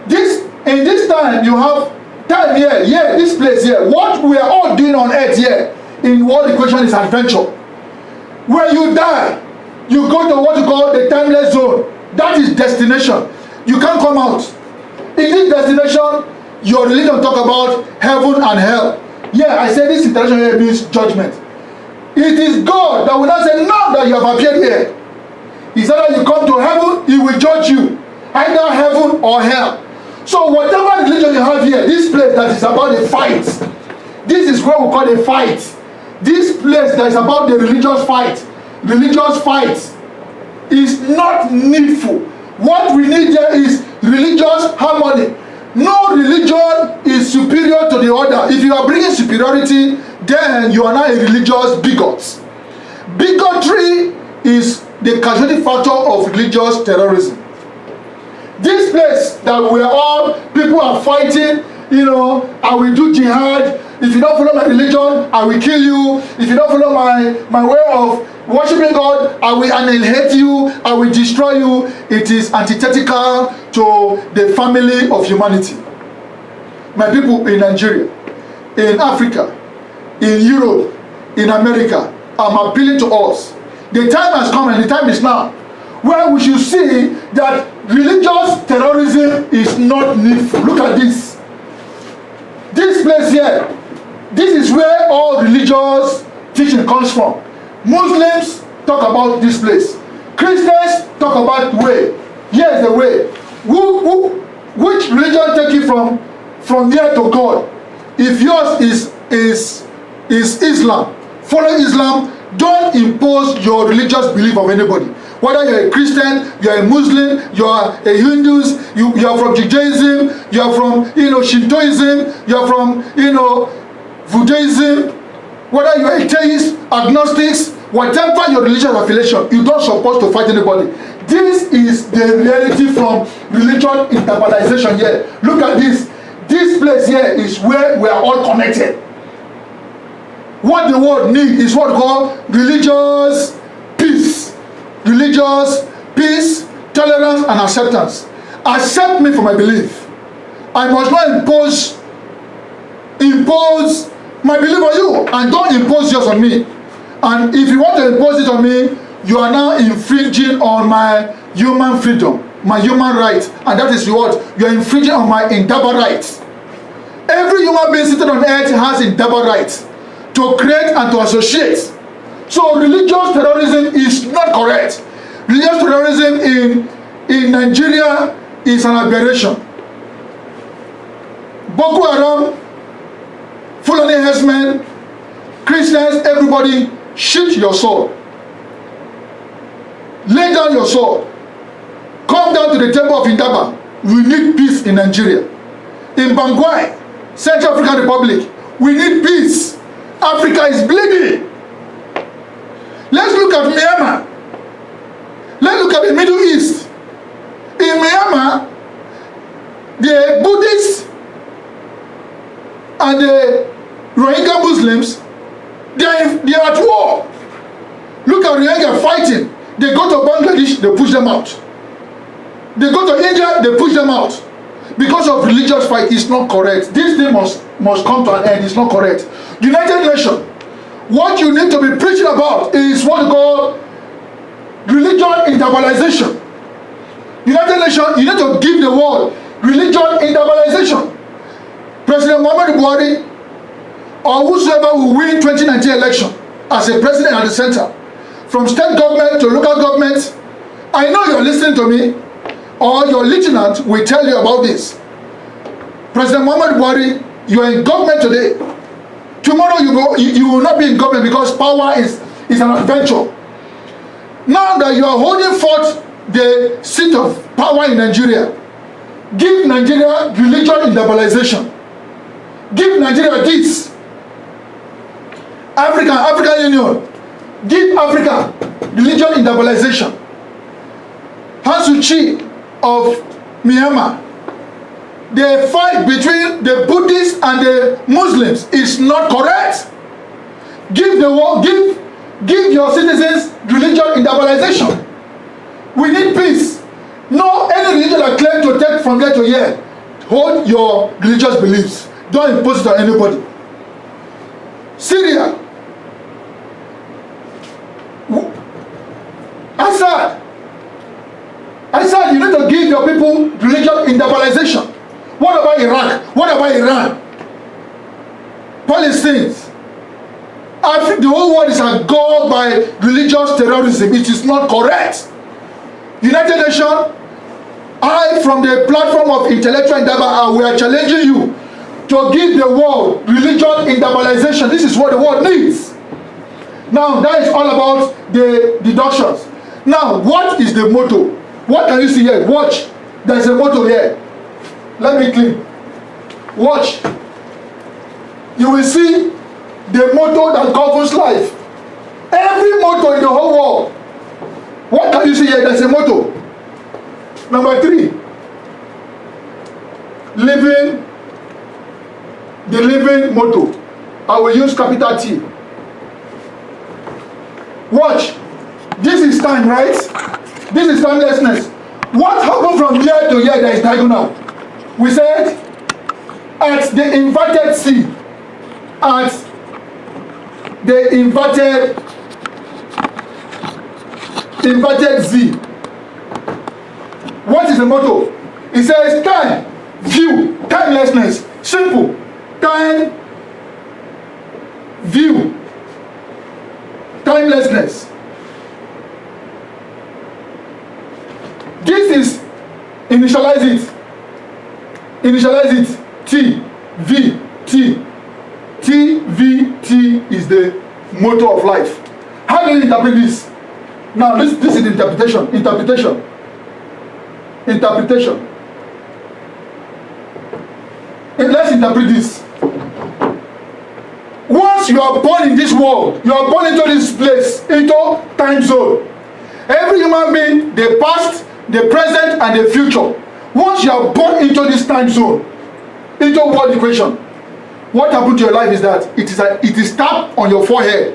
in this time, you have time here, this place here. What we are all doing on earth here in world equation is adventure. When you die, you go to what you call the timeless zone. That is destination. You can't come out. In this destination, your religion talk about heaven and hell. I say this interaction here means judgment. It is God that will not say, no, that you have appeared here. He said that you come to heaven, he will judge you. Either heaven or hell. So whatever religion you have here, this place that is about the fight, this is what we call a fight. This place that is about the religious fight is not needful. What we need there is religious harmony. No religion is superior to the other. If you are bringing superiority, then you are not a religious bigot. Bigotry is the casualty factor of religious terrorism. This place that we are all, people are fighting, you know, I will do jihad. If you don't follow my religion, I will kill you. If you don't follow my way of worshiping God, I will annihilate you. I will destroy you. It is antithetical to the family of humanity. My people in Nigeria, in Africa, in Europe, in America, I'm appealing to us. The time has come and the time is now where we should see that religious terrorism is not needful. Look at this. This place here, this is where all religious teaching comes from. Muslims talk about this place. Christians talk about the way. Here's the way. Which religion take you from here to God? If yours is Islam, follow Islam. Don't impose your religious belief on anybody. Whether you're a Christian, you're a Muslim, you're a Hindus, you are from Judaism, you are from Shintoism, you are from Buddhism, whether you're atheist, agnostics, whatever your religious affiliation, you don't supposed to fight anybody. This is the reality from religion interpolarization here. Look at this. This place here is where we are all connected. What the world needs is what we call religious peace. Religious peace, tolerance, and acceptance. Accept me for my belief. I must not impose my belief on you, and don't impose yours on me. And if you want to impose it on me, you are now infringing on my human freedom, my human right, and that is what you are infringing on my Indaba rights. Every human being seated on earth has Indaba rights to create and to associate. So religious terrorism is not correct. Religious terrorism in Nigeria is an aberration. Boko Haram, Fulani herdsmen, Christians, everybody, shoot your sword. Lay down your sword. Come down to the temple of Indaba. We need peace in Nigeria. In Bangui, Central African Republic, we need peace. Africa is bleeding. Let's look at Myanmar. Let's look at the Middle East. In Myanmar, the Buddhists and the Rohingya Muslims, they are at war. Look at Rohingya fighting. They go to Bangladesh, they push them out. They go to India, they push them out. Because of religious fight, it's not correct. This thing must come to an end. It's not correct. United Nations, what you need to be preaching about is what we call religion interpolarization. United Nations, you need to give the world religion interpolarization. President Muhammadu Buhari or whosoever will win 2019 election as a president at the center, from state government to local government, I know you're listening to me, or your lieutenant will tell you about this. President Muhammadu Buhari, you are in government today. Tomorrow you will not be in government because power is an adventure. Now that you are holding forth the seat of power in Nigeria, give Nigeria religion interpolarization. Give Nigeria this. African Union, give Africa religion interpolarization. Aung Suu Kyi of Myanmar, the fight between the Buddhists and the Muslims is not correct. Give the world, give your citizens religion interpolarization. We need peace. No any religion that claims to take from here to here. Hold your religious beliefs. Don't impose it on anybody. Syria. Assad, you need to give your people religion interpolarization. What about Iraq? What about Iran? Palestine. The whole world is engulfed by religious terrorism. It is not correct. United Nations, from the platform of Intellectual Indaba, we are challenging you to give the world religion interpolarization. This is what the world needs. Now, that is all about the deductions. Now, what is the motto? What can you see here? Watch. There's a motto here. Let me clean. Watch. You will see the motto that governs life. Every motto in the whole world. What can you see here? There's a motto. Number 3. living motto. I will use capital T. Watch. This is time, right? This is timelessness. What happened from year to year that is diagonal? We said at the inverted C, at the inverted Z. What is the motto? It says time, view, timelessness. Simple. Time, view, timelessness. This is, initialize it. Initialize it. T, V, T. T, V, T is the motto of life. How do you interpret this? Now, this is interpretation. And let's interpret this. Once you are born in this world, you are born into this place, into time zone. Every human being, the past, the present, and the future. Once you are born into this time zone, into world equation, what happened to your life is that it is tapped on your forehead.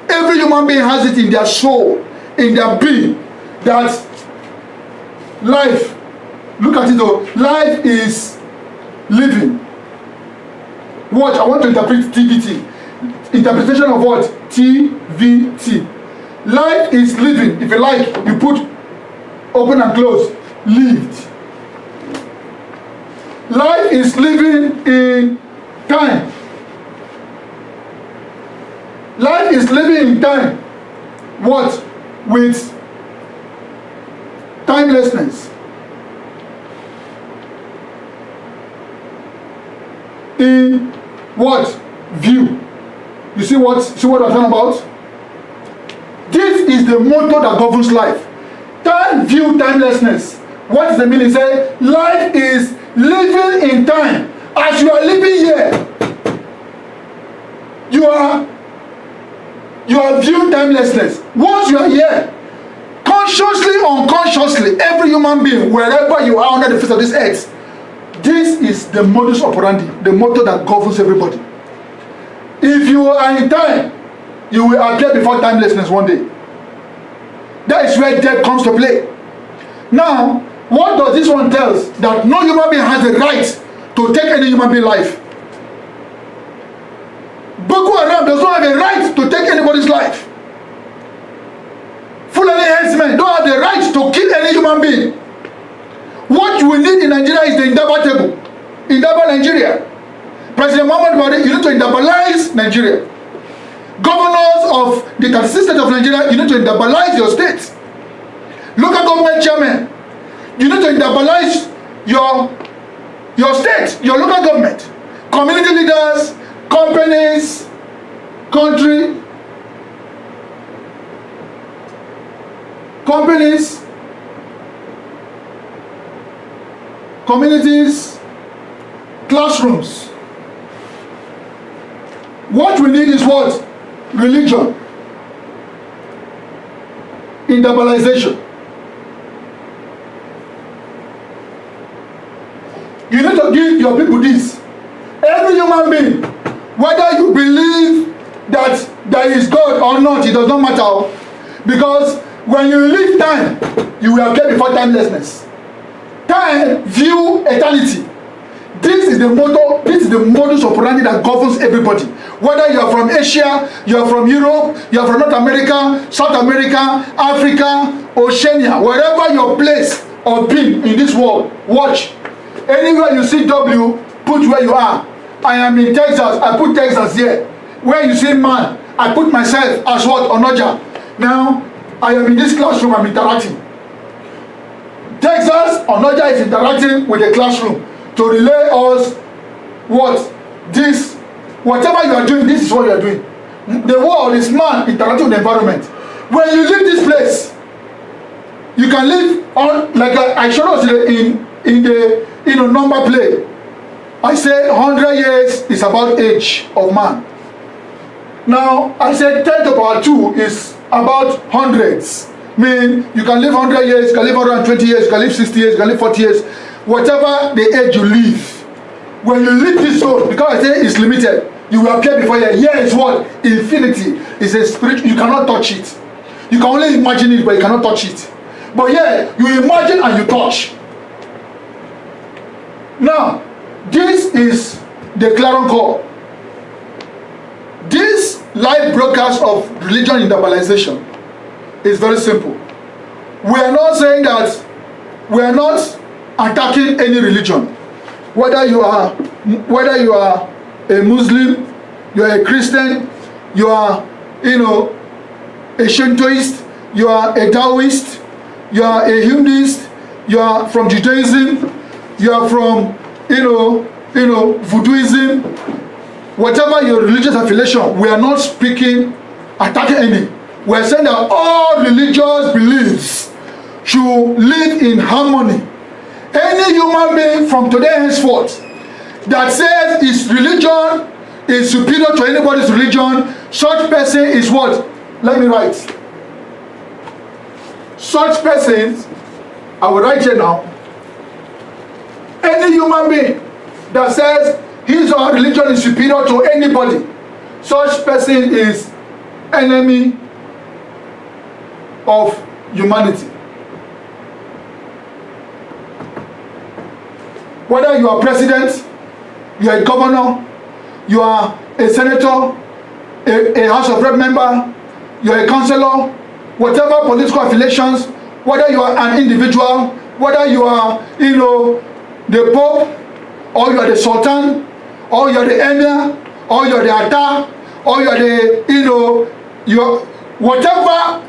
Every human being has it in their soul, in their being, that life, look at it though, life is living. Watch, I want to interpret TVT. Interpretation of what? TVT. Life is living. If you like, you put open and close. Lived. Life is living in time. Life is living in time. What? With timelessness. In what? View. You see what I'm talking about? This is the motto that governs life. Time, view, timelessness. What is the meaning? Say, life is living in time. As you are living here, you are viewing timelessness. Once you are here, consciously, unconsciously, every human being, wherever you are under the face of this earth, this is the modus operandi, the motto that governs everybody. If you are in time, you will appear before timelessness one day. That is where death comes to play. Now, what does this one tell us? That no human being has the right to take any human being life. Boko Haram does not have a right to take anybody's life. Fulani headsmen don't have the right to kill any human being. What we need in Nigeria is the Indaba table. Indaba Nigeria. President Muhammad Buhari, you need to Indabalize Nigeria. Governors of the 36 states of Nigeria, you need to Indabalize your state. Local government chairman, you need to Indabalize your state, your local government. Community leaders, companies, country, companies, communities, classrooms. What we need is what? Religion. Indabalization. You need to give your people this. Every human being, whether you believe that there is God or not, it does not matter. Because when you live time, you will appear before timelessness. Time, view, eternity. This is the motto, this is the modus operandi that governs everybody. Whether you are from Asia, you are from Europe, you are from North America, South America, Africa, Oceania, wherever your place or being in this world, watch. Anywhere you see W, put where you are. I am in Texas, I put Texas here. Where you see man, I put myself as what? Onoja. Now, I am in this classroom, I'm interacting. Texas, Onoja is interacting with the classroom to relay us what? This, whatever you are doing, this is what you are doing. The world is man interacting with the environment. When you leave this place, you can live on, like I showed us in the number play. I say 100 years is about age of man. Now, I said 10 to the power 2 is about hundreds. I mean, you can live 100 years, you can live 120 years, you can live 60 years, you can live 40 years. Whatever the age you live, when you leave this zone, because I say it's limited, you will appear before you. Here is what? Infinity. It's a spiritual, you cannot touch it. You can only imagine it, but you cannot touch it. But yeah, you imagine and you touch. Now, this is the clarion call. This live broadcast of religion interbalization is very simple. We are not saying that we are not attacking any religion. Whether you are a Muslim, you are a Christian, you are, a Shintoist, you are a Taoist, you are a Hinduist, you are from Judaism, you are from, Voodooism, whatever your religious affiliation, we are not attacking any. We are saying that all religious beliefs should live in harmony. Any human being from today henceforth that says his religion is superior to anybody's religion, such person is what? Let me write. Such persons, I will write here now. Any human being that says his or her religion is superior to anybody, such person is enemy of humanity. Whether you are president, you are a governor, you are a senator, a House of Rep member, you are a councillor, whatever political affiliations, whether you are an individual, whether you are, the Pope, or you are the Sultan, or you are the Emir, or you are the Atta, or you are the, your whatever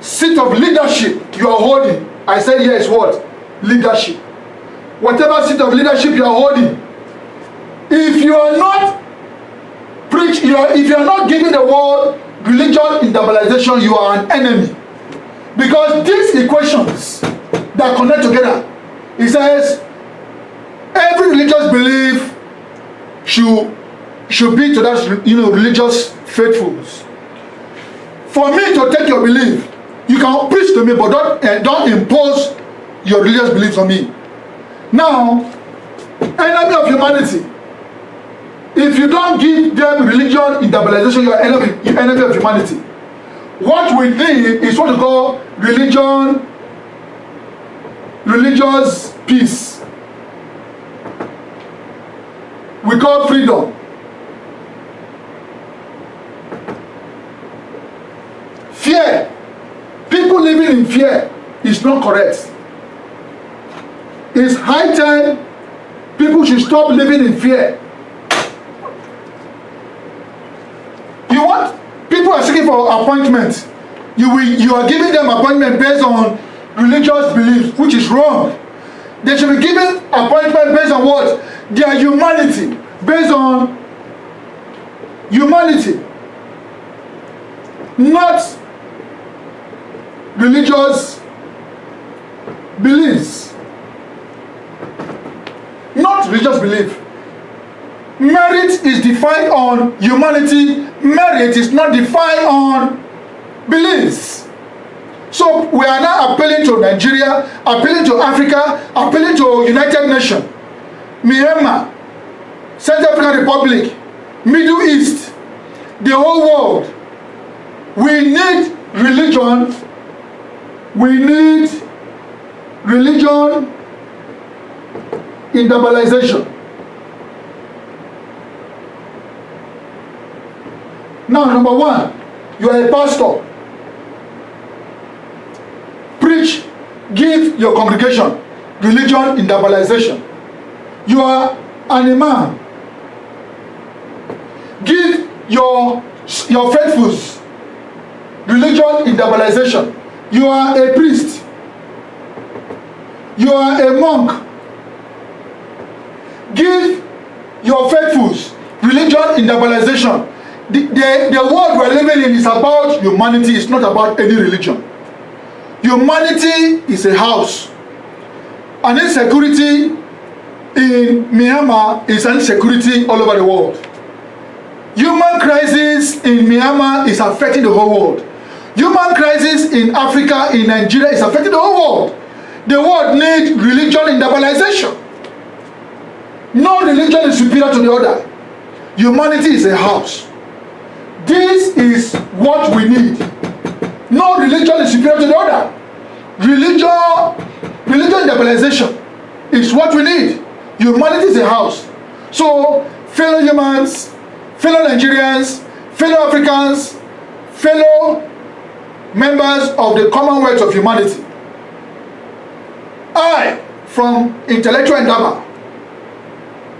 seat of leadership you are holding. I said here is what? Leadership. Whatever seat of leadership you are holding, if you are not if you are not giving the word religion interbalization, you are an enemy. Because these equations that connect together, it says every religious belief should be to that religious faithfuls. For me to take your belief, you can preach to me, but don't impose your religious beliefs on me. Now, enemy of humanity, if you don't give them religion interbalization, you are enemy of humanity. What we need is what we call religious peace. We call freedom. Fear. People living in fear is not correct. It's high time people should stop living in fear. People are seeking for appointments. You are giving them appointment based on religious beliefs, which is wrong. They should be given appointment based on what? Their humanity. Based on humanity. Not religious beliefs. Not religious belief. Merit is defined on humanity. Merit is not defined on beliefs. So we are now appealing to Nigeria, appealing to Africa, appealing to United Nations, Myanmar, Central African Republic, Middle East, the whole world. We need religion. We need religion interbalization. Now, number one, you are a pastor. Preach, give your congregation religion interbalization. You are an imam. Give your faithfuls religion interbalization. You are a priest. You are a monk. Give your faithfuls religion interbalization. The world we're living in is about humanity. It's not about any religion. Humanity is a house. And insecurity in Myanmar is insecurity all over the world. Human crisis in Myanmar is affecting the whole world. Human crisis in Africa, in Nigeria, is affecting the whole world. The world needs religion interbalization. No religion is superior to the other. Humanity is a house. This is what we need. No religion is superior to the other. Religion debilization is what we need. Humanity is a house. So, fellow humans, fellow Nigerians, fellow Africans, fellow members of the Commonwealth of Humanity, I, from Intellectual Endeavor,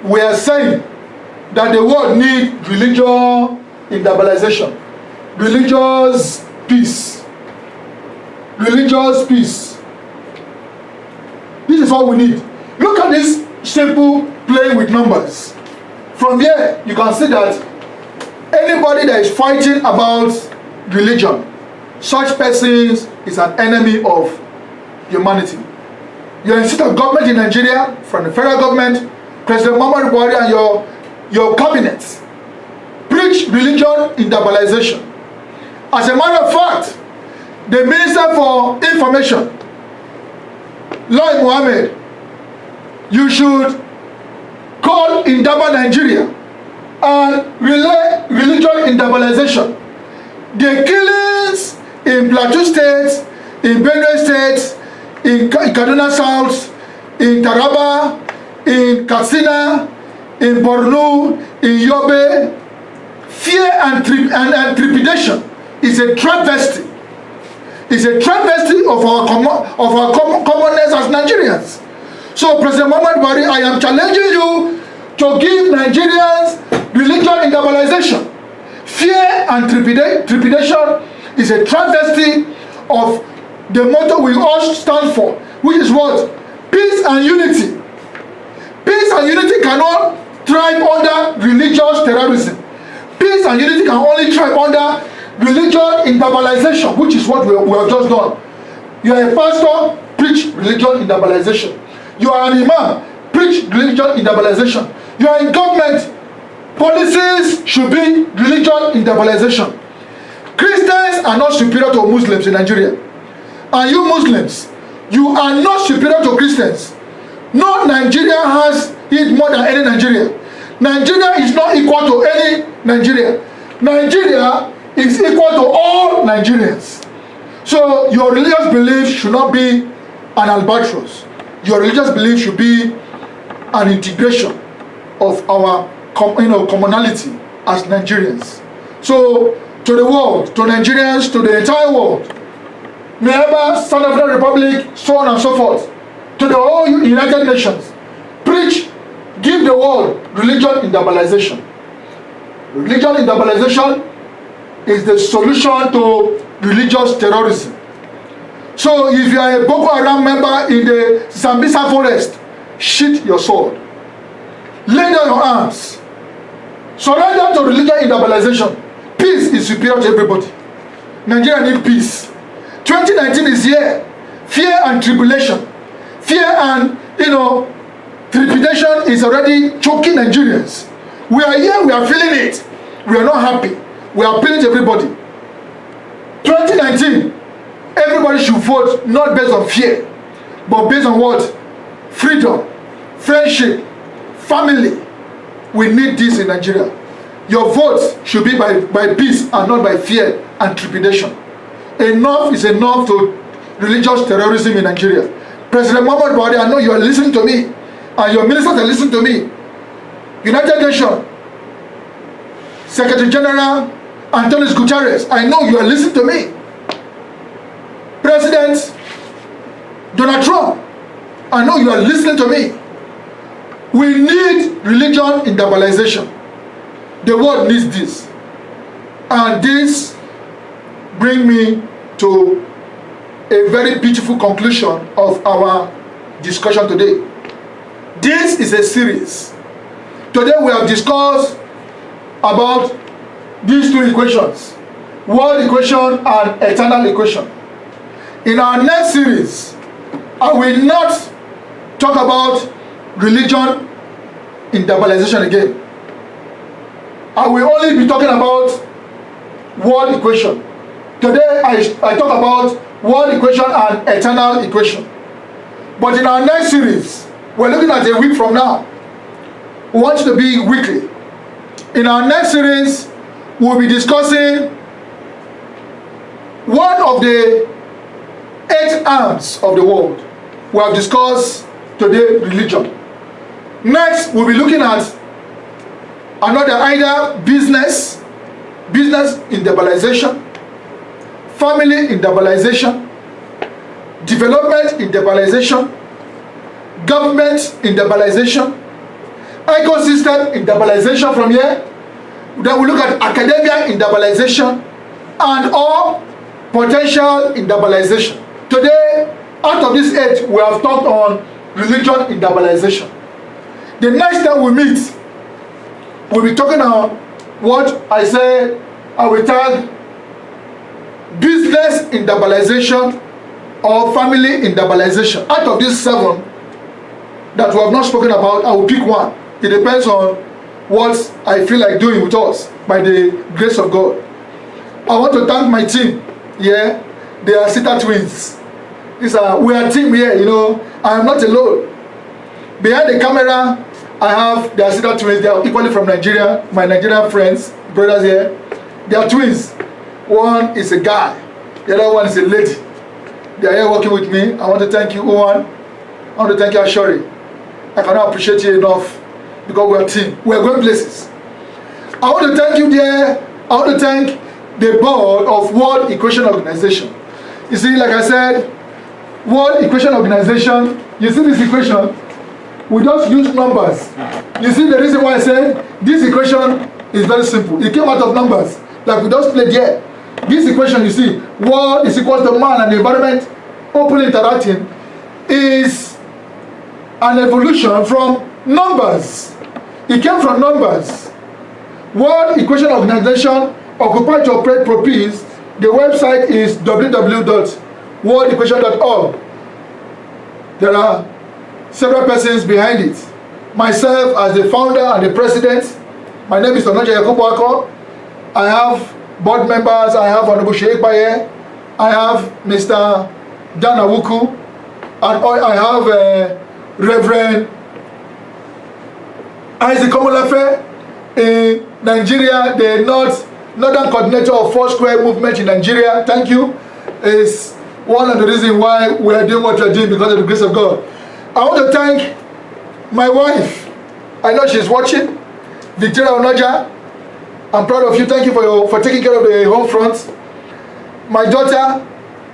we are saying that the world needs religion debilization, religious peace. Religious peace. This is what we need. Look at this simple playing with numbers. From here, you can see that anybody that is fighting about religion, such persons is an enemy of humanity. You're in seat of government in Nigeria, from the federal government, President Muhammadu Buhari and your cabinet preach religion debilization. As a matter of fact, the Minister for Information, Lai Mohammed, you should call Indaba Nigeria and relay religion debilization. The killings in Plateau State, in Benue State, in Kaduna South, in Taraba, in Katsina, in Borno, in Yobe, fear and trepidation is a travesty. It's a travesty of our commonness as Nigerians. So, President Muhammadu Buhari, I am challenging you to give Nigerians religion debilization. Fear and trepidation is a travesty of the motto we all stand for, which is what? Peace and unity. Peace and unity cannot thrive under religious terrorism. Peace and unity can only thrive under religion debilization, which is what we have just done. You are a pastor, preach religion debilization. You are an imam, preach religion debilization. You are in government, policies should be religion debilization. Christians are not superior to Muslims in Nigeria. And you Muslims, you are not superior to Christians. No Nigeria has it more than any Nigeria. Nigeria is not equal to any Nigeria. Nigeria is equal to all Nigerians. So your religious belief should not be an albatross. Your religious belief should be an integration of our commonality as Nigerians. So to the world, to Nigerians, to the entire world, Myanmar, South African Republic, so on and so forth, to the whole United Nations, preach, give the world religion debilization. Religion debilization is the solution to religious terrorism. So if you are a Boko Haram member in the Sambisa forest, sheath your sword. Lay down your arms. Surrender to religion debilization. Peace is superior to everybody. Nigeria needs peace. 2019 is here. Fear and tribulation. Fear and, trepidation is already choking Nigerians. We are here, we are feeling it. We are not happy. We are appealing to everybody. 2019, everybody should vote not based on fear, but based on what? Freedom, friendship, family. We need this in Nigeria. Your votes should be by peace and not by fear and trepidation. Enough is enough to religious terrorism in Nigeria. President Muhammadu Buhari, I know you are listening to me, and your ministers are listening to me. United Nations Secretary General Antonio Guterres, I know you are listening to me. President Donald Trump, I know you are listening to me. We need religion debilization. The world needs this. And this brings me to a very beautiful conclusion of our discussion today. This is a series. Today we have discussed about these two equations, world equation and eternal equation. In our next series, I will not talk about religion debilization again. I will only be talking about world equation. Today I talk about world equation and eternal equation. But in our next series, we're looking at a week from now, We want you to be weekly. In our next series, we'll be discussing one of the 8 arms of the world. We have discussed today religion. Next, we'll be looking at another either business in globalization, family in globalization, development in globalization, government in globalization, ecosystem in globalization from here. Then we look at academia in globalization and all potential in globalization. Today, out of these 8, we have talked on religion in globalization. The next time we meet, we'll be talking on what I say I will tag business in globalization or family in globalization. Out of these 7 that we have not spoken about, I will pick one. It depends on what I feel like doing with us by the grace of God. I want to thank my team. Yeah, they are Sita twins. We are a team here, you know. I am not alone. Behind the camera, I have the Sita twins. They are equally from Nigeria. My Nigerian friends, brothers here. They are twins. One is a guy. The other one is a lady. They are here working with me. I want to thank you, Owen. I want to thank you, Ashori. I cannot appreciate you enough because we are a team. We are going places. I want to thank you there. I want to thank the board of World Equation Organization. You see, like I said, World Equation Organization, you see this equation, we just use numbers. You see the reason why I said this equation is very simple. It came out of numbers, like we just played here. This equation, you see, world is equal to man and the environment openly interacting, is an evolution from numbers. It came from numbers. World Equation Organization, Occupy to Operate Pro Peace. The website is www.worldequation.org. There are several persons behind it. Myself as the founder and the president. My name is Onoja Yakubu Ako. I have board members. I have Honorable Sheikh Baye. I have Mr. Dan Awuku. And I have Reverend Isaac Omolafe in Nigeria, the Northern Coordinator of Foursquare Movement in Nigeria. Thank you. It's one of the reasons why we are doing what we are doing, because of the grace of God. I want to thank my wife. I know she's watching, Victoria Onoja. I'm proud of you. Thank you for taking care of the home front. My daughter,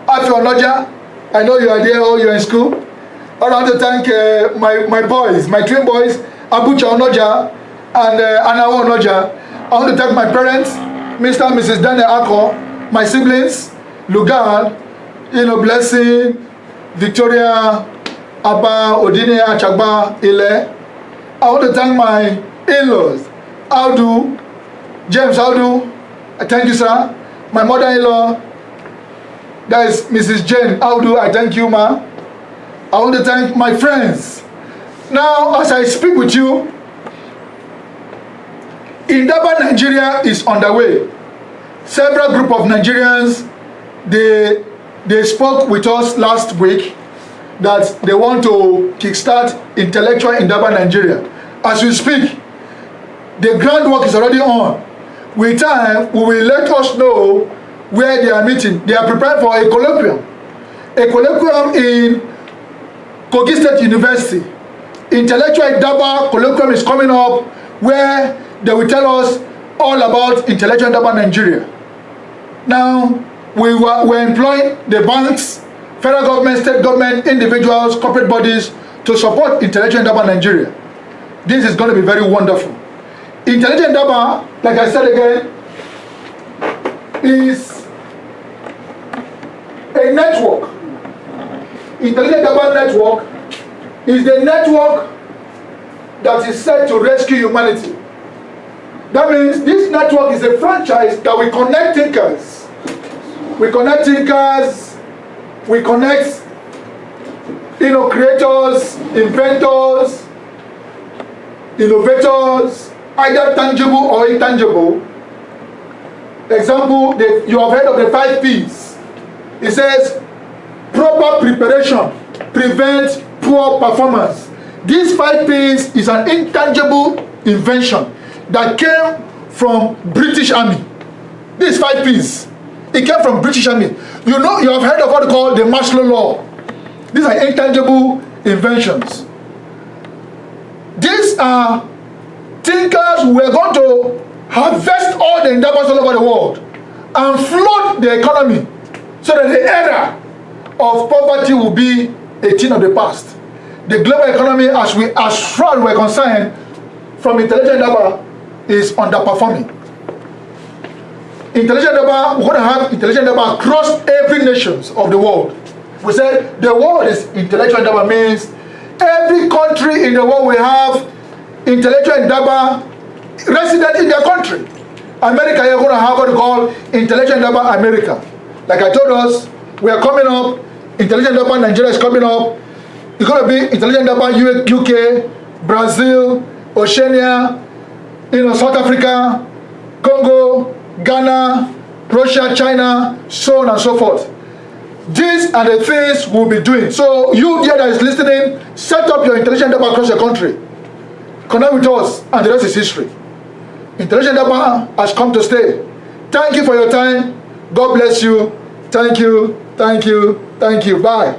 Afi Onoja. I know you are there or you're in school. I want to thank my boys, my twin boys, Abucha Onoja and Anawa Onoja. I want to thank my parents, Mr. and Mrs. Daniel Ako, my siblings, Lugard, Blessing, Victoria, Abba, Odine, Achagba, Ile. I want to thank my in-laws, Audu, James Audu. Thank you, sir. My mother-in-law, that is Mrs. Jane Audu. I thank you, ma. I want to thank my friends. Now, as I speak with you, Indaba Nigeria is underway. Several group of Nigerians, they spoke with us last week that they want to kickstart intellectual Indaba Nigeria. As we speak, the groundwork is already on. With time, we will let us know where they are meeting. They are prepared for a colloquium. A colloquium in Kogi State University. Intellectual Indaba colloquium is coming up where they will tell us all about intellectual Indaba Nigeria. Now, we're employing the banks, federal government, state government, individuals, corporate bodies to support intellectual Indaba Nigeria. This is going to be very wonderful. Intellectual Indaba, like I said again, is a network. Intellectual Indaba network is the network that is set to rescue humanity. That means this network is a franchise that we connect thinkers. We connect thinkers, we connect creators, inventors, innovators, either tangible or intangible. Example, you have heard of the 5 P's. It says proper preparation prevents poor performance. These 5 P's is an intangible invention that came from British Army. These 5 P's, it came from British Army. You know, you have heard of what they call the martial law. These are intangible inventions. These are thinkers who are going to harvest all the endeavors all over the world and flood the economy so that the era of poverty will be a thing of the past. The global economy, as far as we're concerned, from intelligent endeavor, is underperforming. Intelligent endeavor, we're going to have intelligent endeavor across every nations of the world. We said the world is intellectual endeavor means every country in the world will have intellectual endeavor resident in their country. America, you're going to have what we call intellectual endeavor America. Like I told us, we are coming up. Intelligent endeavor Nigeria is coming up. It's going to be intelligent endeavor UK, Brazil, Oceania, South Africa, Congo, Ghana, Russia, China, so on and so forth. These are the things we'll be doing. So you there that is listening, set up your intelligent endeavor across the country. Connect with us, and the rest is history. Intelligent endeavor has come to stay. Thank you for your time. God bless you. Thank you. Thank you. Thank you. Bye.